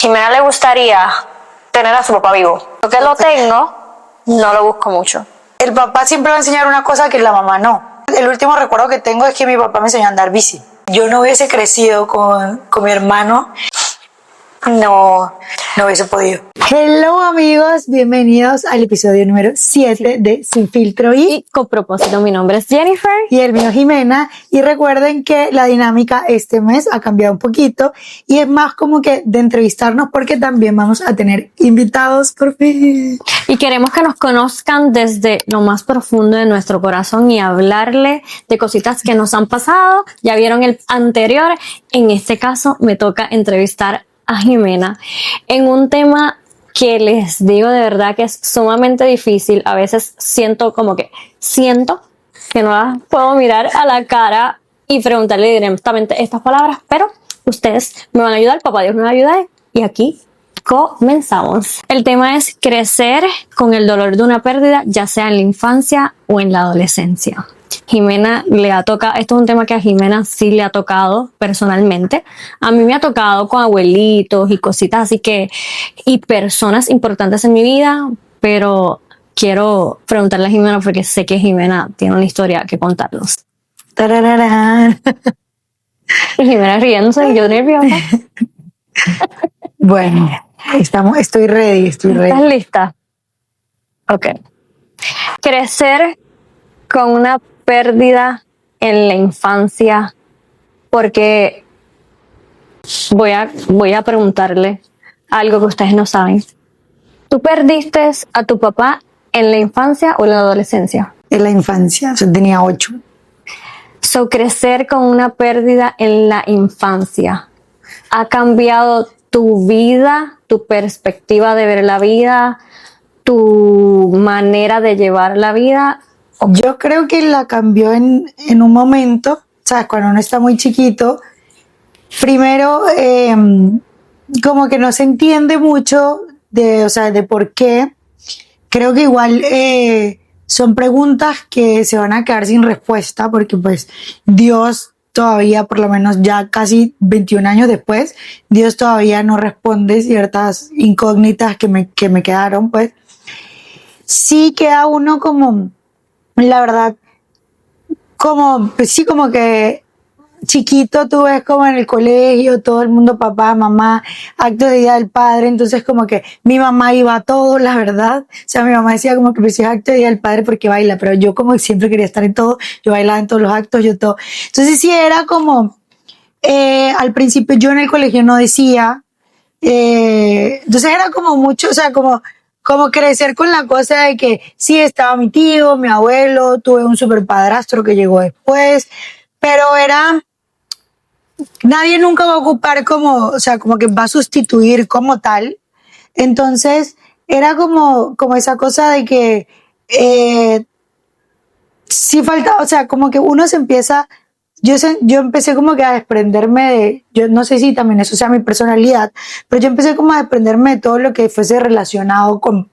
Jimena le gustaría tener a su papá vivo. Lo que lo tengo, no lo busco mucho. El papá siempre va a enseñar una cosa que la mamá no. El último recuerdo que tengo es que mi papá me enseñó a andar bici. Yo no hubiese crecido con mi hermano, no hubiese podido. Hello amigos, bienvenidos al episodio número 7 de Sin Filtro Y con propósito, mi nombre es Jennifer. Y el mío Jimena. Y recuerden que la dinámica este mes ha cambiado un poquito y es más como que de entrevistarnos porque también vamos a tener invitados por fin. Y queremos que nos conozcan desde lo más profundo de nuestro corazón y hablarle de cositas que nos han pasado. Ya vieron el anterior. En este caso me toca entrevistar a Jimena en un tema que les digo de verdad que es sumamente difícil. A veces siento que no la puedo mirar a la cara y preguntarle directamente estas palabras, pero ustedes me van a ayudar, papá Dios me va a ayudar y aquí comenzamos. El tema es crecer con el dolor de una pérdida, ya sea en la infancia o en la adolescencia. Jimena le ha tocado, esto es un tema que a Jimena sí le ha tocado personalmente. A mí me ha tocado con abuelitos y cositas así y personas importantes en mi vida, pero quiero preguntarle a Jimena porque sé que Jimena tiene una historia que contarnos. Tarararán. Y Jimena riéndose y yo nerviosa. Bueno, estoy ready. ¿Estás lista? Ok. Crecer con una pérdida en la infancia, porque voy a preguntarle algo que ustedes no saben. ¿Tú perdiste a tu papá en la infancia o en la adolescencia? En la infancia, yo tenía 8. So, crecer con una pérdida en la infancia ha cambiado tu vida, tu perspectiva de ver la vida, tu manera de llevar la vida. Yo creo que la cambió en un momento, ¿sabes? Cuando uno está muy chiquito, primero como que no se entiende mucho de por qué. Creo que igual son preguntas que se van a quedar sin respuesta porque pues Dios todavía, por lo menos ya casi 21 años después, Dios todavía no responde ciertas incógnitas que me quedaron, pues. Sí queda uno como, la verdad, como, pues sí, como que chiquito tú ves como en el colegio, todo el mundo, papá, mamá, acto de Día del Padre, entonces como que mi mamá iba a todo, la verdad, o sea, mi mamá decía como que pues es acto de Día del Padre porque baila, pero yo como siempre quería estar en todo, yo bailaba en todos los actos, yo todo, entonces sí era como, al principio yo en el colegio no decía, entonces era como mucho, o sea, como crecer con la cosa de que sí estaba mi tío, mi abuelo, tuve un super padrastro que llegó después, pero nadie nunca va a ocupar como, o sea, como que va a sustituir como tal. Entonces era como esa cosa de que sí falta, o sea, como que uno se empieza, yo empecé como que a desprenderme yo no sé si también eso sea mi personalidad, pero yo empecé como a desprenderme de todo lo que fuese relacionado con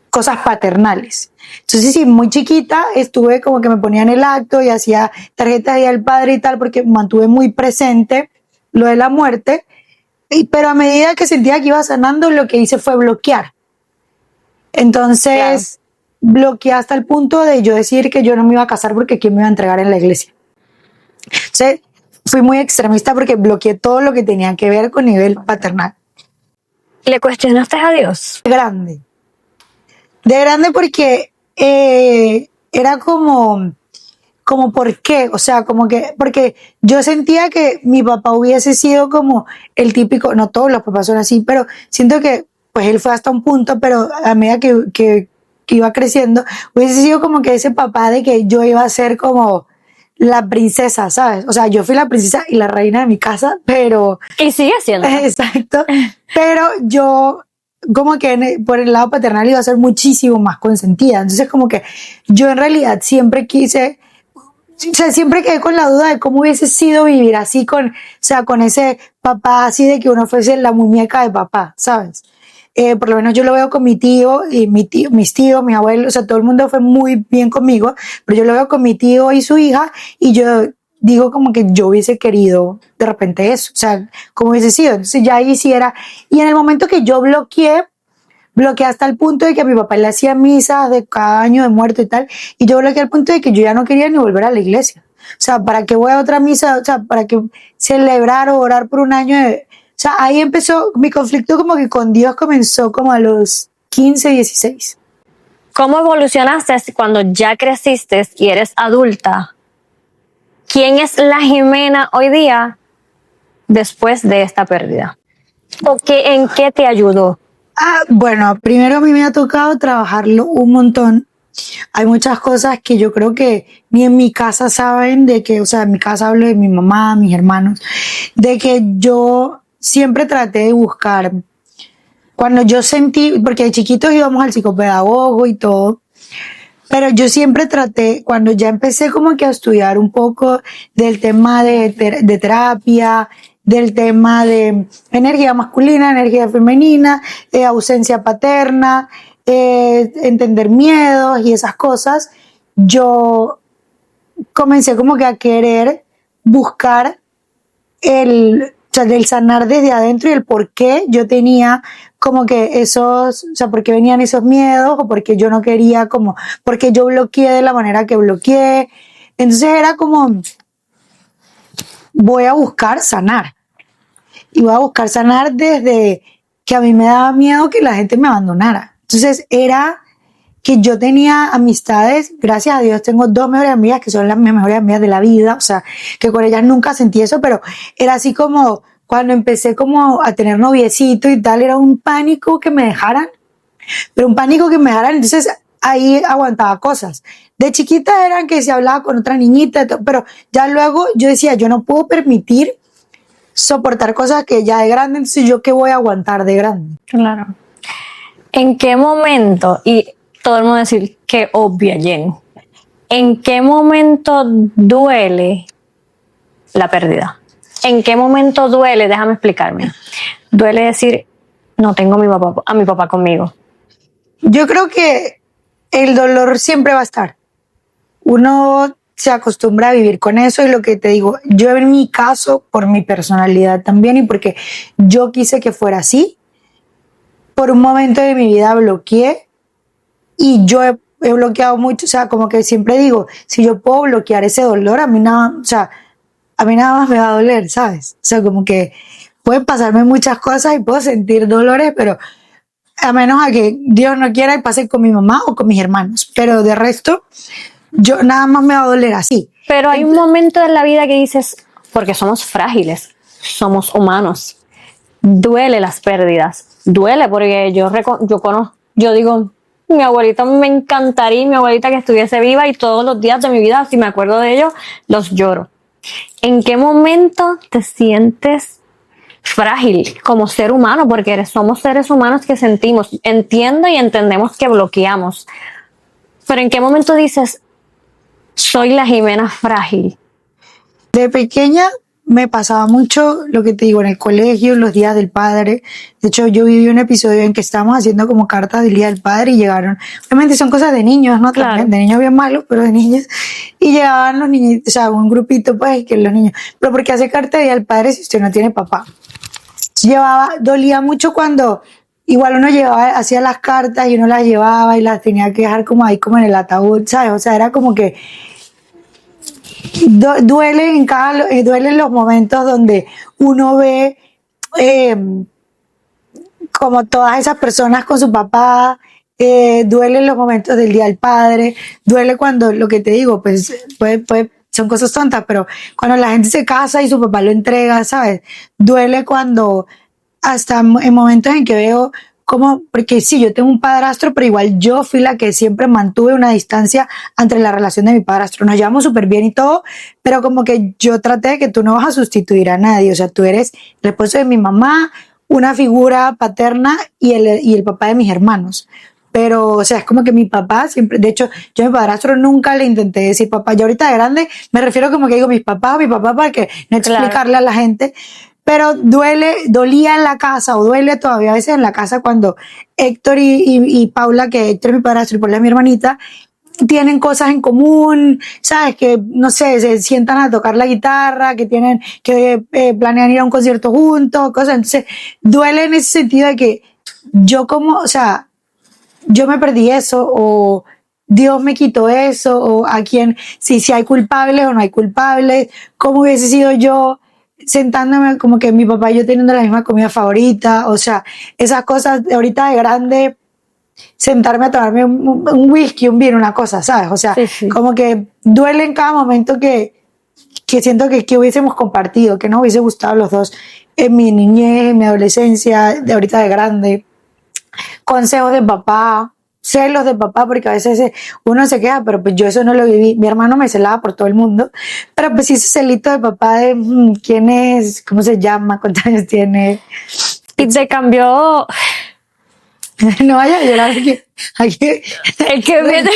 cosas paternales. Entonces, sí, muy chiquita estuve como que me ponía en el acto y hacía tarjetas de Día del Padre y tal, porque mantuve muy presente lo de la muerte, pero a medida que sentía que iba sanando, lo que hice fue bloquear. Entonces, bloqueé hasta el punto de yo decir que yo no me iba a casar porque quién me iba a entregar en la iglesia. Entonces, fui muy extremista porque bloqueé todo lo que tenía que ver con nivel paternal. ¿Le cuestionaste a Dios? De grande porque era como ¿por qué? O sea, como que, porque yo sentía que mi papá hubiese sido como el típico, no todos los papás son así, pero siento que pues él fue hasta un punto, pero a medida que iba creciendo, hubiese sido como que ese papá de que yo iba a ser como la princesa, ¿sabes? O sea, yo fui la princesa y la reina de mi casa, pero... Y sigue siendo. Exacto. Pero yo como que por el lado paternal iba a ser muchísimo más consentida. Entonces como que yo en realidad siempre quise, o sea, siempre quedé con la duda de cómo hubiese sido vivir así con, o sea, con ese papá así de que uno fuese la muñeca de papá, ¿sabes? Por lo menos yo lo veo con mi tío y mis tíos, mi abuelo, o sea, todo el mundo fue muy bien conmigo, pero yo lo veo con mi tío y su hija y yo digo como que yo hubiese querido de repente eso, o sea, como hubiese sido. Entonces ya ahí sí era. Y en el momento que yo bloqueé hasta el punto de que a mi papá le hacía misas de cada año de muerto y tal, y yo bloqueé al punto de que yo ya no quería ni volver a la iglesia. O sea, ¿para qué voy a otra misa? O sea, ¿para qué celebrar o orar por un año de... O sea, ahí empezó mi conflicto como que con Dios comenzó como a los 15, 16. ¿Cómo evolucionaste cuando ya creciste y eres adulta? ¿Quién es la Jimena hoy día después de esta pérdida? ¿O en qué te ayudó? Bueno, primero a mí me ha tocado trabajarlo un montón. Hay muchas cosas que yo creo que ni en mi casa saben de que, o sea, en mi casa hablo de mi mamá, mis hermanos, de que yo siempre traté de buscar. Cuando yo sentí, porque de chiquitos íbamos al psicopedagogo y todo, pero yo siempre traté, cuando ya empecé como que a estudiar un poco del tema de terapia, del tema de energía masculina, energía femenina, ausencia paterna, entender miedos y esas cosas, yo comencé como que a querer buscar o sea, del sanar desde adentro y el por qué yo tenía como que esos, o sea, por qué venían esos miedos o por qué yo no quería como, porque yo bloqueé de la manera que bloqueé. Entonces era como, voy a buscar sanar. Y voy a buscar sanar desde que a mí me daba miedo que la gente me abandonara. Entonces era que yo tenía amistades, gracias a Dios tengo 2 mejores amigas que son las mejores amigas de la vida, o sea, que con ellas nunca sentí eso, pero era así como cuando empecé como a tener noviecito y tal, era un pánico que me dejaran, pero un pánico que me dejaran, entonces ahí aguantaba cosas. De chiquita eran que se hablaba con otra niñita, pero ya luego yo decía, yo no puedo permitir soportar cosas que ya de grande, entonces yo qué voy a aguantar de grande. Claro. ¿En qué momento, y todo el mundo decir que obvia, Jen, en qué momento duele la pérdida? ¿En qué momento duele? Déjame explicarme. Duele decir, no tengo a mi papá conmigo. Yo creo que el dolor siempre va a estar. Uno se acostumbra a vivir con eso y lo que te digo, yo en mi caso, por mi personalidad también y porque yo quise que fuera así, por un momento de mi vida bloqueé y yo he bloqueado mucho, o sea, como que siempre digo, si yo puedo bloquear ese dolor, a mí nada, o sea, a mí nada más me va a doler, ¿sabes? O sea, como que pueden pasarme muchas cosas y puedo sentir dolores, pero a menos a que Dios no quiera y pase con mi mamá o con mis hermanos, pero de resto, yo nada más me va a doler así. Pero hay un momento en la vida que dices, porque somos frágiles, somos humanos, duele las pérdidas, duele porque yo digo, mi abuelita me encantaría, mi abuelita que estuviese viva y todos los días de mi vida, si me acuerdo de ellos, los lloro. ¿En qué momento te sientes frágil como ser humano? Porque somos seres humanos que sentimos, entiendo y entendemos que bloqueamos, pero ¿en qué momento dices, soy la Jimena frágil? De pequeña me pasaba mucho lo que te digo en el colegio, los días del padre. De hecho, yo viví un episodio en que estábamos haciendo como cartas del día del padre y llegaron, obviamente son cosas de niños, ¿no? Claro. También, de niños bien malos, pero de niños. Y llegaban los niños, o sea, un grupito, pues, que los niños. Pero ¿por qué hace carta del día del padre si usted no tiene papá? Dolía mucho cuando igual uno llevaba, hacía las cartas y uno las llevaba y las tenía que dejar como ahí, como en el ataúd, ¿sabes? O sea, era como que duelen los momentos donde uno ve como todas esas personas con su papá, duelen los momentos del Día del Padre, duele cuando, lo que te digo, pues son cosas tontas, pero cuando la gente se casa y su papá lo entrega, ¿sabes? Duele cuando hasta en momentos en que veo como, porque sí, yo tengo un padrastro, pero igual yo fui la que siempre mantuve una distancia entre la relación de mi padrastro. Nos llevamos súper bien y todo, pero como que yo traté de que tú no vas a sustituir a nadie. O sea, tú eres el esposo de mi mamá, una figura paterna y el papá de mis hermanos. Pero, o sea, es como que mi papá siempre, de hecho, yo a mi padrastro nunca le intenté decir papá. Yo ahorita de grande me refiero como que digo mi papá, para que no explicarle a la gente. Pero dolía en la casa o duele todavía a veces en la casa cuando Héctor y Paula, que Héctor es mi padrastro y Paula es mi hermanita, tienen cosas en común, ¿sabes? Que, no sé, se sientan a tocar la guitarra, que tienen, que planean ir a un concierto juntos, cosas. Entonces, duele en ese sentido de que yo como, o sea, yo me perdí eso, o Dios me quitó eso, o a quién, si hay culpables o no hay culpables, cómo hubiese sido yo sentándome como que mi papá y yo teniendo la misma comida favorita, o sea, esas cosas de ahorita de grande, sentarme a tomarme un whisky, un vino, una cosa, ¿sabes? O sea, Sí. como que duele en cada momento que siento que hubiésemos compartido, que nos hubiese gustado los dos en mi niñez, en mi adolescencia, de ahorita de grande. Consejos de papá, celos de papá, porque a veces uno se queja, pero pues yo eso no lo viví. Mi hermano me celaba por todo el mundo, pero pues sí ese celito de papá de quién es, cómo se llama, cuántos años tiene. Y te cambió. No vaya a llorar aquí. El que viene.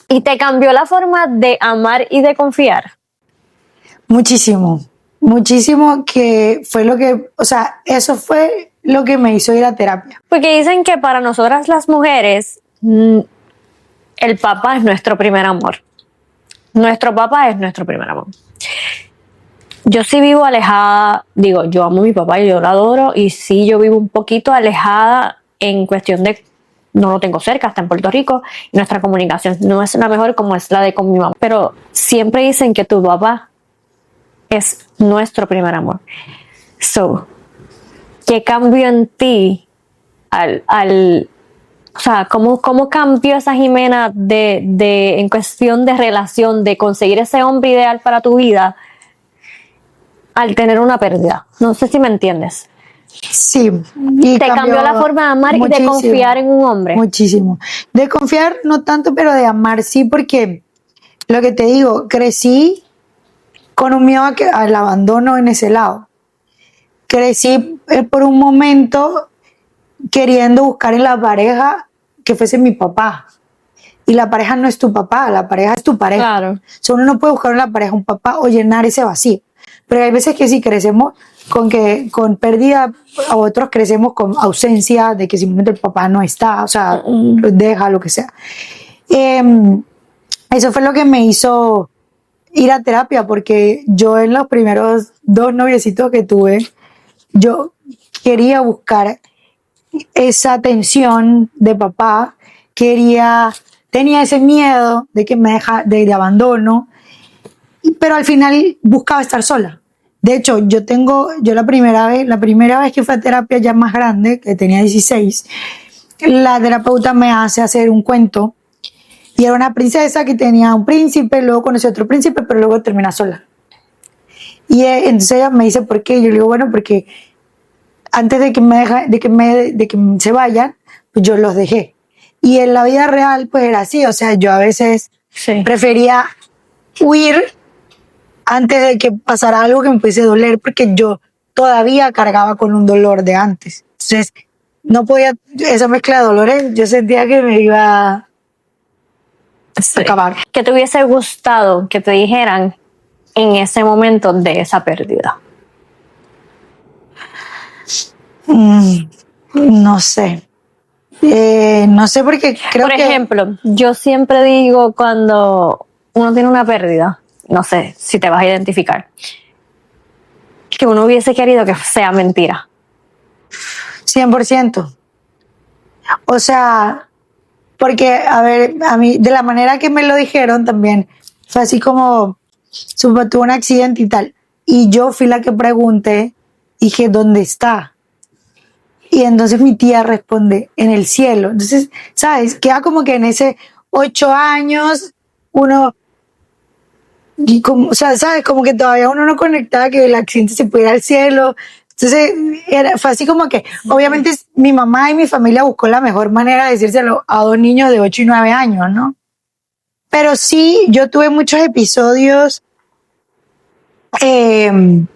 Y te cambió la forma de amar y de confiar. Muchísimo, muchísimo, que fue lo que, o sea, eso fue lo que me hizo ir a terapia. Porque dicen que para nosotras las mujeres, el papá es nuestro primer amor. Nuestro papá es nuestro primer amor. Yo sí vivo alejada, digo, yo amo a mi papá y yo lo adoro, y sí yo vivo un poquito alejada en cuestión de, no lo tengo cerca, está en Puerto Rico, y nuestra comunicación no es la mejor como es la de con mi mamá. Pero siempre dicen que tu papá es nuestro primer amor. So, ¿qué cambió en ti o sea, ¿cómo cambió esa Jimena en cuestión de relación, de conseguir ese hombre ideal para tu vida al tener una pérdida? No sé si me entiendes. Sí. Y Te cambió la forma de amar y de confiar en un hombre. Muchísimo. De confiar no tanto, pero de amar sí, porque lo que te digo, crecí con un miedo al abandono en ese lado. Crecí por un momento queriendo buscar en la pareja que fuese mi papá. Y la pareja no es tu papá, la pareja es tu pareja. Claro. O sea, uno no puede buscar en la pareja un papá o llenar ese vacío. Pero hay veces que sí crecemos con pérdida, a otros crecemos con ausencia, de que simplemente el papá no está, o sea, deja, lo que sea. Eso fue lo que me hizo ir a terapia, porque yo en los primeros 2 noviecitos que tuve, yo quería buscar esa atención de papá, tenía ese miedo de que me deja de abandono, pero al final buscaba estar sola. De hecho, yo la primera vez que fui a terapia ya más grande, que tenía 16, la terapeuta me hace hacer un cuento, y era una princesa que tenía un príncipe, luego conoció a otro príncipe, pero luego termina sola. Y entonces ella me dice, ¿por qué? Yo le digo, bueno, porque antes de que se vayan, pues yo los dejé. Y en la vida real, pues era así. O sea, yo a veces prefería huir antes de que pasara algo que me pudiese doler, porque yo todavía cargaba con un dolor de antes. Entonces, no podía, esa mezcla de dolores, yo sentía que me iba a acabar. ¿Qué te hubiese gustado que te dijeran en ese momento de esa pérdida? No sé. No sé, porque creo Por que... ejemplo, yo siempre digo cuando uno tiene una pérdida, no sé si te vas a identificar, que uno hubiese querido que sea mentira. 100%. O sea, porque, a ver, a mí, de la manera que me lo dijeron también, fue así como, tuvo un accidente y tal. Y yo fui la que pregunté, dije, ¿dónde está? Y entonces mi tía responde, en el cielo. Entonces, ¿sabes? Queda como que en ese 8 años, uno, y como, o sea, ¿sabes? Como que todavía uno no conectaba que el accidente se pudiera al cielo. Entonces, fue así como que, obviamente, mi mamá y mi familia buscó la mejor manera de decírselo a 2 niños de 8 y 9 años, ¿no? Pero sí, yo tuve muchos episodios de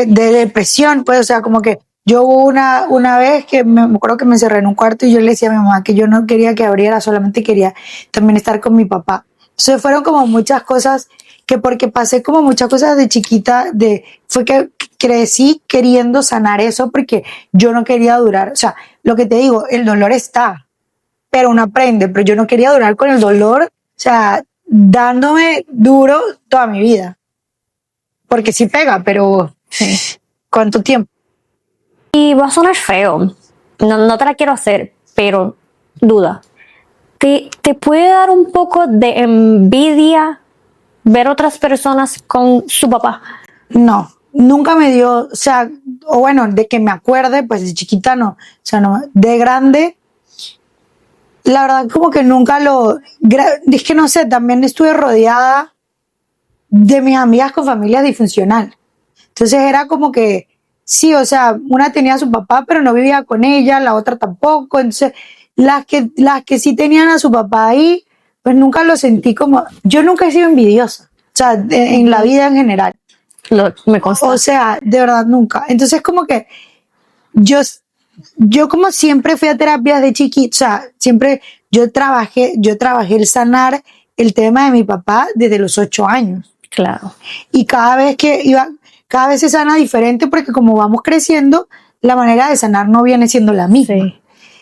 depresión, pues, o sea, como que yo hubo una vez que me acuerdo que me encerré en un cuarto y yo le decía a mi mamá que yo no quería que abriera, solamente quería también estar con mi papá. Entonces fueron como muchas cosas que, porque pasé como muchas cosas de chiquita, fue que crecí queriendo sanar eso porque yo no quería durar. O sea, lo que te digo, el dolor está. pero uno aprende, pero yo no quería durar con el dolor, o sea, dándome duro toda mi vida. Porque sí pega, pero ¿cuánto tiempo? Y va a sonar feo, no te la quiero hacer, pero duda. ¿Te puede dar un poco de envidia ver otras personas con su papá? No, nunca me dio, o sea, o bueno, de que me acuerde, pues de chiquita no, o sea, no, de grande, la verdad como que nunca es que no sé, también estuve rodeada de mis amigas con familias disfuncional. Entonces era como que, sí, o sea, una tenía a su papá, pero no vivía con ella, la otra tampoco. Entonces, las que sí tenían a su papá ahí, pues nunca lo sentí como, yo nunca he sido envidiosa, o sea, en la vida en general. Me consta. O sea, de verdad nunca. Entonces, como que yo, yo como siempre fui a terapias de chiquita, o sea, siempre yo trabajé el sanar el tema de mi papá desde los 8 años. Claro. Y cada vez se sana diferente porque como vamos creciendo, la manera de sanar no viene siendo la misma. Sí.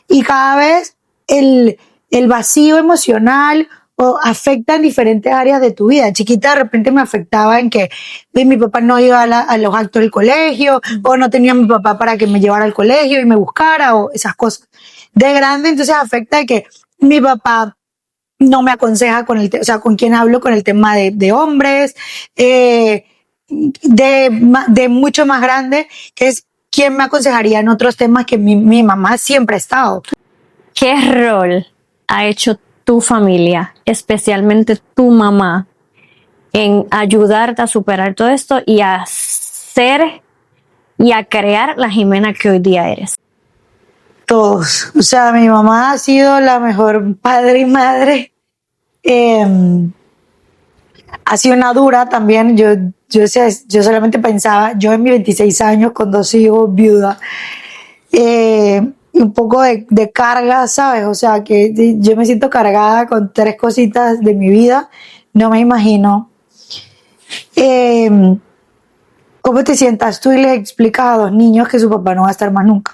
Y cada vez el vacío emocional afecta en diferentes áreas de tu vida. Chiquita de repente me afectaba en que mi papá no iba a los actos del colegio, o no tenía a mi papá para que me llevara al colegio y me buscara, o esas cosas. De grande entonces afecta de que mi papá no me aconseja o sea, con quién hablo con el tema de hombres, de mucho más grande, que es quién me aconsejaría en otros temas que mi mamá siempre ha estado. ¿Qué rol ha hecho tu familia, especialmente tu mamá, en ayudarte a superar todo esto y a ser y a crear la Jimena que hoy día eres? Todos. O sea, mi mamá ha sido la mejor padre y madre. Ha sido una dura también. Yo solamente pensaba, yo en mis 26 años, con 2 hijos, viuda, un poco de carga, ¿sabes? O sea, que yo me siento cargada con 3 cositas de mi vida. No me imagino. ¿Cómo te sientas tú y les explicas a 2 niños que su papá no va a estar más nunca?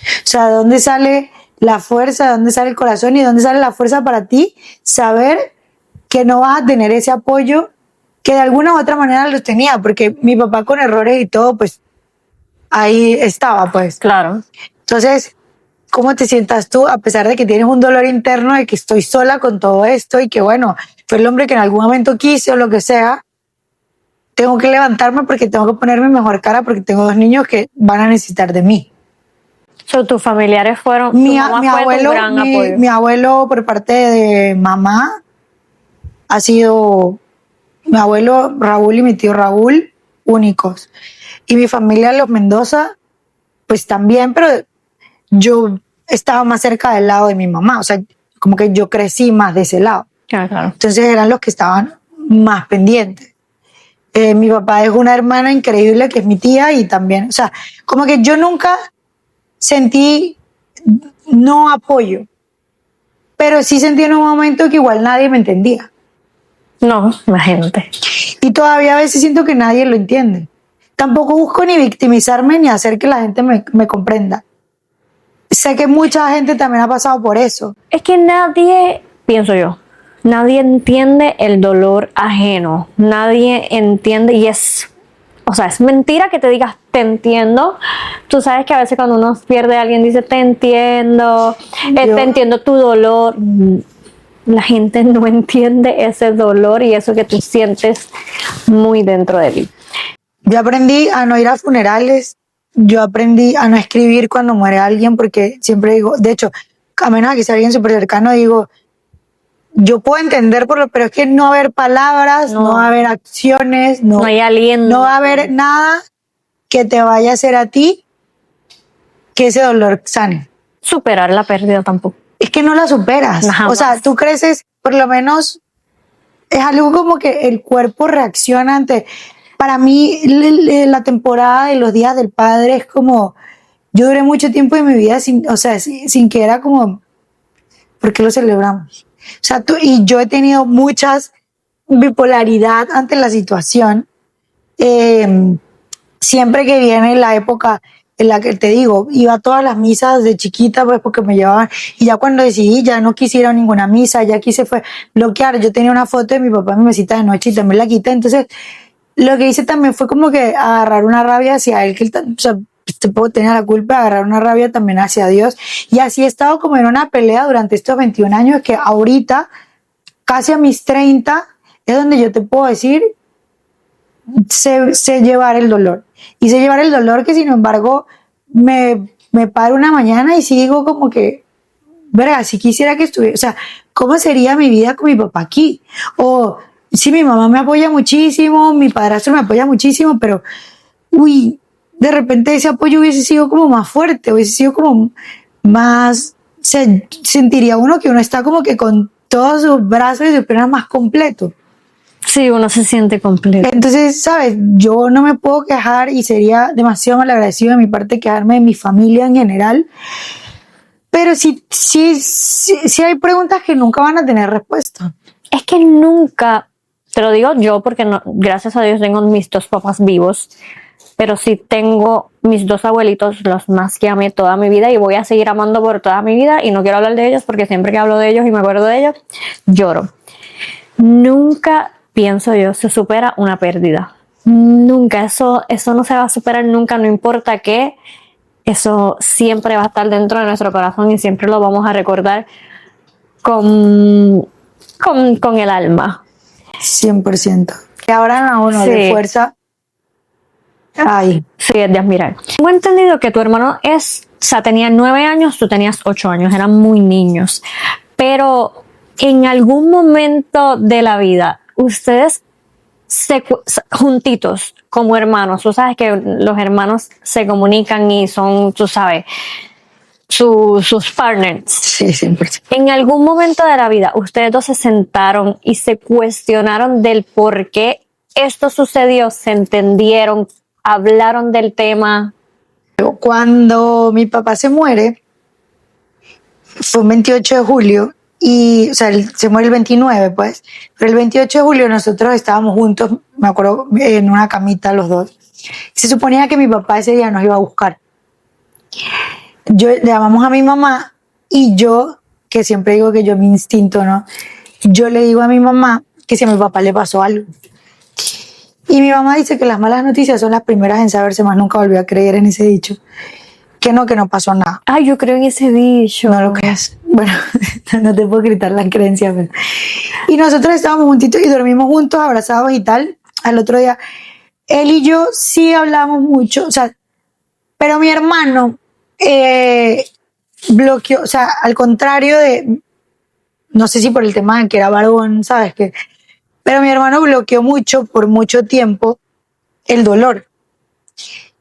O sea, ¿de dónde sale la fuerza, de dónde sale el corazón y de dónde sale la fuerza para ti saber que no vas a tener ese apoyo que de alguna u otra manera los tenía? Porque mi papá, con errores y todo, pues ahí estaba, pues. Claro. Entonces, ¿cómo te sientas tú a pesar de que tienes un dolor interno de que estoy sola con todo esto y que, bueno, fue el hombre que en algún momento quise o lo que sea? Tengo que levantarme porque tengo que ponerme mejor cara porque tengo 2 niños que van a necesitar de mí. Tus familiares fueron, tu mamá fue tu gran apoyo. Mi abuelo por parte de mamá ha sido mi abuelo Raúl y mi tío Raúl, únicos. Y mi familia, los Mendoza, pues también, pero yo estaba más cerca del lado de mi mamá. O sea, como que yo crecí más de ese lado. Claro. Entonces eran los que estaban más pendientes. Mi papá es una hermana increíble que es mi tía y también, o sea, como que yo nunca sentí no apoyo, pero sí sentí en un momento que igual nadie me entendía. No, imagínate. Y todavía a veces siento que nadie lo entiende. Tampoco busco ni victimizarme ni hacer que la gente me comprenda. Sé que mucha gente también ha pasado por eso. Es que nadie, pienso yo, nadie entiende el dolor ajeno. Nadie entiende y o sea, es mentira que te digas te entiendo. Tú sabes que a veces cuando uno pierde a alguien dice te entiendo, te entiendo tu dolor. La gente no entiende ese dolor y eso que tú sientes muy dentro de ti. Yo aprendí a no ir a funerales. Yo aprendí a no escribir cuando muere alguien porque siempre digo, de hecho, a menos que sea alguien súper cercano, digo, yo puedo entender pero es que no va a haber palabras, no va a haber acciones, no hay aliento, no va a haber nada que te vaya a hacer a ti que ese dolor sane. Superar la pérdida tampoco. Es que no la superas. Jamás. O sea, tú creces, por lo menos es algo como que el cuerpo reacciona ante. Para mí, la temporada de los días del padre es como, yo duré mucho tiempo en mi vida sin que era como, ¿por qué lo celebramos? O sea, y yo he tenido muchas bipolaridad ante la situación. Siempre que viene la época en la que te digo, iba a todas las misas de chiquita, pues porque me llevaban, y ya cuando decidí, ya no quise ir a ninguna misa, ya quise fue bloquear. Yo tenía una foto de mi papá en mi mesita de noche y también la quité. Entonces, lo que hice también fue como que agarrar una rabia hacia él, que él, o sea, te puedo tener la culpa de agarrar una rabia también hacia Dios. Y así he estado como en una pelea durante estos 21 años, que ahorita, casi a mis 30, es donde yo te puedo decir, sé llevar el dolor. Y sé llevar el dolor que, sin embargo, me paro una mañana y sigo como que, verga, si quisiera que estuviera, o sea, ¿cómo sería mi vida con mi papá aquí? O sí, mi mamá me apoya muchísimo, mi padrastro me apoya muchísimo, pero, uy, de repente ese apoyo hubiese sido como más fuerte, hubiese sido como más, sentiría uno que uno está como que con todos sus brazos y sus piernas más completo. Sí, uno se siente completo. Entonces, ¿sabes? Yo no me puedo quejar y sería demasiado malagradecido de mi parte quejarme de mi familia en general. Pero sí hay preguntas que nunca van a tener respuesta. Es que nunca, te lo digo yo porque no, gracias a Dios tengo mis dos papás vivos, pero sí tengo mis dos abuelitos, los más que amé toda mi vida y voy a seguir amando por toda mi vida y no quiero hablar de ellos porque siempre que hablo de ellos y me acuerdo de ellos, lloro. Nunca, pienso yo, se supera una pérdida. Nunca, eso no se va a superar nunca, no importa qué. Eso siempre va a estar dentro de nuestro corazón y siempre lo vamos a recordar con el alma. 100%. Que abran a uno Sí. de fuerza. Ay. Sí, es de admirar. Tengo entendido que tu hermano tenía 9 años, tú tenías 8 años, eran muy niños. Pero en algún momento de la vida, ustedes juntitos como hermanos, tú sabes que los hermanos se comunican y son, tú sabes, sus partners. Sí, 100%. En algún momento de la vida, ustedes dos se sentaron y se cuestionaron del por qué esto sucedió, se entendieron, hablaron del tema. Cuando mi papá se muere, fue un 28 de julio, y, o sea, él se muere el 29, pues, pero el 28 de julio nosotros estábamos juntos, me acuerdo, en una camita los dos. Se suponía que mi papá ese día nos iba a buscar. Le llamamos a mi mamá y yo, que siempre digo que yo mi instinto, ¿no? Yo le digo a mi mamá que si a mi papá le pasó algo. Y mi mamá dice que las malas noticias son las primeras en saberse, más nunca volvió a creer en ese dicho. Que no pasó nada. Ay, yo creo en ese dicho. No lo creas. Bueno, no te puedo gritar la creencia, pero... Y nosotros estábamos juntitos y dormimos juntos, abrazados y tal. Al otro día, él y yo sí hablamos mucho, o sea, pero mi hermano bloqueó, o sea, al contrario de, no sé si por el tema de que era varón, ¿sabes qué? Pero mi hermano bloqueó mucho, por mucho tiempo, el dolor.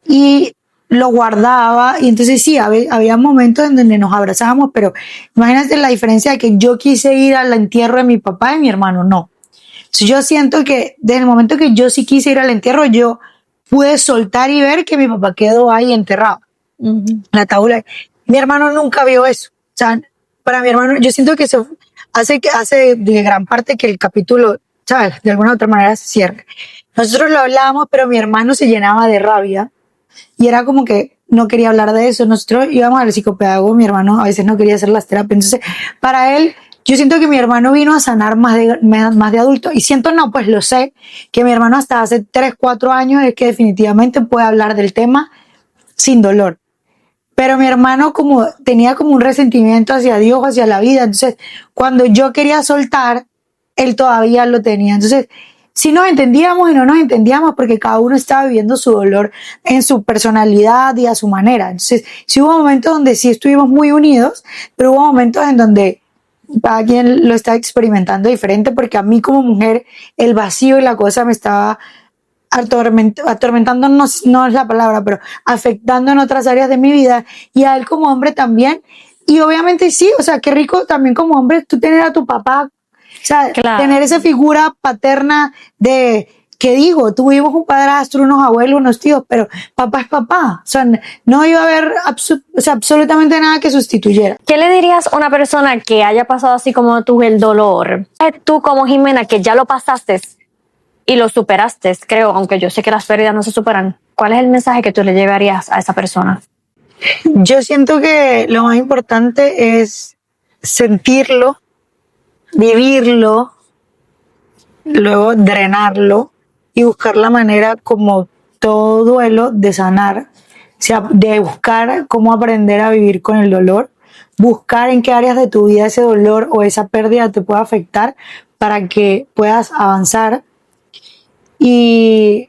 Y lo guardaba, y entonces sí, había momentos en donde nos abrazábamos, pero imagínate la diferencia de que yo quise ir al entierro de mi papá y mi hermano no. Entonces yo siento que desde el momento que yo sí quise ir al entierro, yo pude soltar y ver que mi papá quedó ahí enterrado, en la tabla. Mi hermano nunca vio eso. O sea, para mi hermano, yo siento que eso hace de gran parte que el capítulo, ¿sabes? De alguna u otra manera se cierre. Nosotros lo hablábamos, pero mi hermano se llenaba de rabia. Y era como que no quería hablar de eso. Nosotros íbamos al psicopedagogo, mi hermano a veces no quería hacer las terapias. Entonces, para él, yo siento que mi hermano vino a sanar más de adulto. Y siento, no, pues lo sé, que mi hermano hasta hace 3, 4 años es que definitivamente puede hablar del tema sin dolor. Pero mi hermano tenía como un resentimiento hacia Dios, hacia la vida. Entonces, cuando yo quería soltar, él todavía lo tenía. Entonces, sí nos entendíamos y no nos entendíamos porque cada uno estaba viviendo su dolor en su personalidad y a su manera. Entonces, sí hubo momentos donde sí estuvimos muy unidos, pero hubo momentos en donde cada quien lo estaba experimentando diferente, porque a mí como mujer el vacío y la cosa me estaba atormentando, no es la palabra, pero afectando en otras áreas de mi vida, y a él como hombre también. Y obviamente sí, o sea, qué rico también como hombre tú tener a tu papá. O sea, claro, tener esa figura paterna de, que digo, tuvimos un padrastro, unos abuelos, unos tíos, pero papá es papá. O sea, no iba a haber absolutamente nada que sustituyera. ¿Qué le dirías a una persona que haya pasado así como tú el dolor? Tú como Jimena, que ya lo pasaste y lo superaste, creo, aunque yo sé que las pérdidas no se superan. ¿cuál es el mensaje que tú le llevarías a esa persona? Yo siento que lo más importante es sentirlo, vivirlo, luego drenarlo y buscar la manera, como todo duelo, de sanar, o sea, de buscar cómo aprender a vivir con el dolor, buscar en qué áreas de tu vida ese dolor o esa pérdida te puede afectar para que puedas avanzar y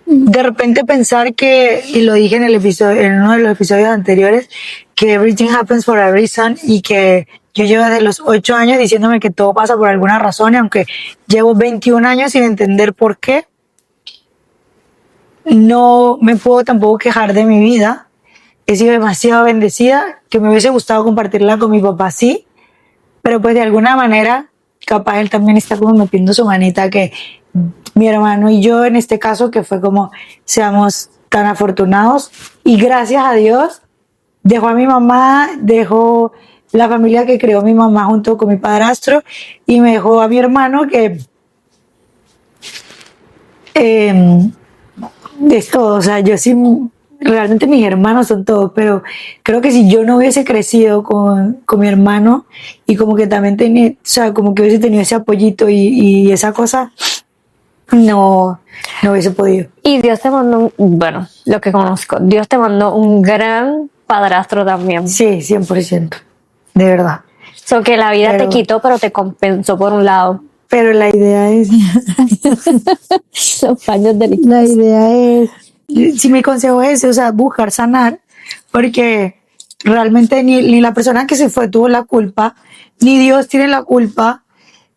de repente pensar que, y lo dije en el episodio, en uno de los episodios anteriores, que everything happens for a reason y que yo llevo desde los 8 años diciéndome que todo pasa por alguna razón y aunque llevo 21 años sin entender por qué, no me puedo tampoco quejar de mi vida. He sido demasiado bendecida, que me hubiese gustado compartirla con mi papá, sí, pero pues de alguna manera capaz él también está como metiendo su manita, que mi hermano y yo en este caso, que fue como seamos tan afortunados y gracias a Dios dejó a mi mamá, dejó la familia que creó mi mamá junto con mi padrastro y me dejó a mi hermano que es todo. O sea, yo sí, realmente mis hermanos son todos, pero creo que si yo no hubiese crecido con mi hermano y como que también tenía, o sea, como que hubiese tenido ese apoyito y esa cosa, no hubiese podido. Y Dios te mandó, bueno, lo que conozco, Dios te mandó un gran padrastro también. Sí, 100%, de verdad. So que la vida Pero- te quitó, pero te compensó por un lado. Pero la idea es, Los años de la idea es, si mi consejo es ese, o sea, buscar sanar, porque realmente ni la persona que se fue tuvo la culpa, ni Dios tiene la culpa,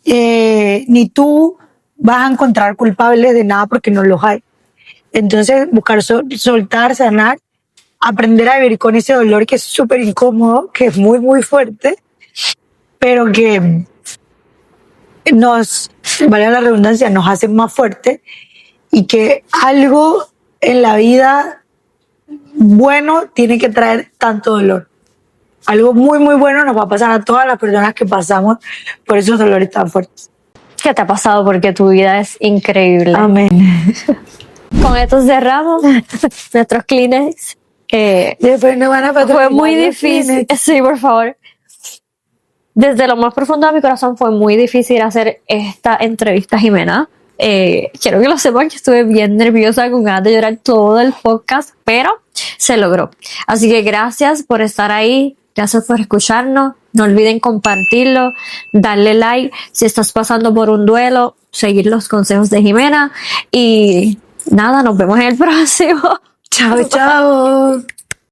ni tú vas a encontrar culpables de nada porque no los hay. Entonces, buscar soltar, sanar, aprender a vivir con ese dolor que es súper incómodo, que es muy, muy fuerte, pero que nos, vale la redundancia, nos hace más fuertes y que algo en la vida bueno tiene que traer tanto dolor. Algo muy, muy bueno nos va a pasar a todas las personas que pasamos por esos dolores tan fuertes. ¿Qué te ha pasado? Porque tu vida es increíble. Amén. Con esto cerramos nuestros Kleenex. Después nos van a patrocinar Fue muy los difícil. Kleenex. Sí, por favor. Desde lo más profundo de mi corazón fue muy difícil hacer esta entrevista, Jimena. Quiero que lo sepan que estuve bien nerviosa, con ganas de llorar todo el podcast, pero se logró. Así que gracias por estar ahí, gracias por escucharnos. No olviden compartirlo, darle like si estás pasando por un duelo, seguir los consejos de Jimena y nada, nos vemos en el próximo. Chao, chao.